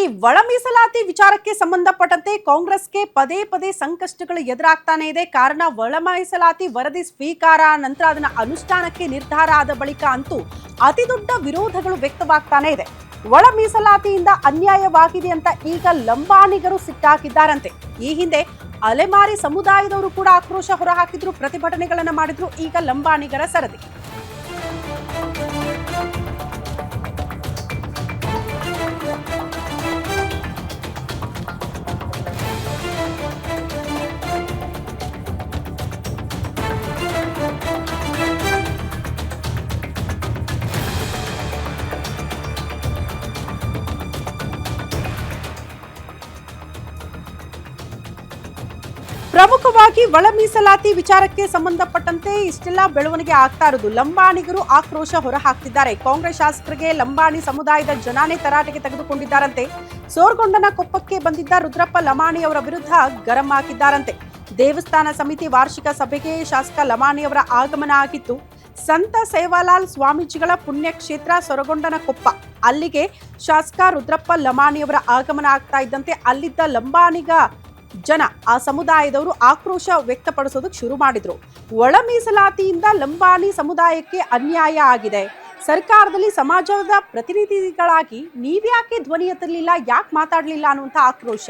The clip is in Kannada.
ಒಳ ಮೀಸಲಾತಿ ವಿಚಾರಕ್ಕೆ ಸಂಬಂಧಪಟ್ಟಂತೆ ಕಾಂಗ್ರೆಸ್ಗೆ ಪದೇ ಪದೇ ಸಂಕಷ್ಟಗಳು ಎದುರಾಗ್ತಾನೆ ಇದೆ. ಕಾರಣ ಒಳ ಮೀಸಲಾತಿ ವರದಿ ಸ್ವೀಕಾರ ನಂತರ ಅದನ್ನ ಅನುಷ್ಠಾನಕ್ಕೆ ನಿರ್ಧಾರ ಆದ ಬಳಿಕ ಅಂತೂ ಅತಿ ದೊಡ್ಡ ವಿರೋಧಗಳು ವ್ಯಕ್ತವಾಗ್ತಾನೆ ಇದೆ. ಒಳ ಮೀಸಲಾತಿಯಿಂದ ಅನ್ಯಾಯವಾಗಿದೆ ಅಂತ ಈಗ ಲಂಬಾಣಿಗರು ಸಿಟ್ಟಾಗಿದ್ದಾರಂತೆ. ಈ ಹಿಂದೆ ಅಲೆಮಾರಿ ಸಮುದಾಯದವರು ಕೂಡ ಆಕ್ರೋಶ ಹೊರಹಾಕಿದ್ರು, ಪ್ರತಿಭಟನೆಗಳನ್ನ ಮಾಡಿದ್ರು. ಈಗ ಲಂಬಾಣಿಗರ ಸರದಿ. ಪ್ರಮುಖವಾಗಿ ಒಳ ಮೀಸಲಾತಿ ವಿಚಾರಕ್ಕೆ ಸಂಬಂಧಪಟ್ಟಂತೆ ಇಷ್ಟೆಲ್ಲ ಬೆಳವಣಿಗೆ ಆಗ್ತಾ ಇರೋದು. ಲಂಬಾಣಿಗರು ಆಕ್ರೋಶ ಹೊರಹಾಕ್ತಿದ್ದಾರೆ. ಕಾಂಗ್ರೆಸ್ ಶಾಸಕರಿಗೆ ಲಂಬಾಣಿ ಸಮುದಾಯದ ಜನಾನೇ ತರಾಟೆಗೆ ತೆಗೆದುಕೊಂಡಿದ್ದಾರಂತೆ. ಸೋರಗೊಂಡನ ಕೊಪ್ಪಕ್ಕೆ ಬಂದಿದ್ದ ರುದ್ರಪ್ಪ ಲಮಾಣಿ ಅವರ ವಿರುದ್ಧ ಗರಂ ಹಾಕಿದ್ದಾರಂತೆ. ದೇವಸ್ಥಾನ ಸಮಿತಿ ವಾರ್ಷಿಕ ಸಭೆಗೆ ಶಾಸಕ ಲಮಾಣಿ ಅವರ ಆಗಮನ ಆಗಿತ್ತು. ಸಂತ ಸೇವಾಲಾಲ್ ಸ್ವಾಮೀಜಿಗಳ ಪುಣ್ಯಕ್ಷೇತ್ರ ಸೊರಗೊಂಡನ ಕೊಪ್ಪ. ಅಲ್ಲಿಗೆ ಶಾಸಕ ರುದ್ರಪ್ಪ ಲಮಾಣಿ ಅವರ ಆಗಮನ ಆಗ್ತಾ ಇದ್ದಂತೆ ಅಲ್ಲಿದ್ದ ಲಂಬಾಣಿಗ ಜನ, ಆ ಸಮುದಾಯದವರು ಆಕ್ರೋಶ ವ್ಯಕ್ತಪಡಿಸೋದಕ್ಕೆ ಶುರು ಮಾಡಿದ್ರು. ಒಳ ಮೀಸಲಾತಿಯಿಂದ ಲಂಬಾಣಿ ಸಮುದಾಯಕ್ಕೆ ಅನ್ಯಾಯ ಆಗಿದೆ. ಸರ್ಕಾರದಲ್ಲಿ ಸಮಾಜದ ಪ್ರತಿನಿಧಿಗಳಾಗಿ ನೀವ್ಯಾಕೆ ಧ್ವನಿ ಎತ್ತಲಿಲ್ಲ, ಯಾಕೆ ಮಾತಾಡಲಿಲ್ಲ ಅನ್ನುವಂಥ ಆಕ್ರೋಶ.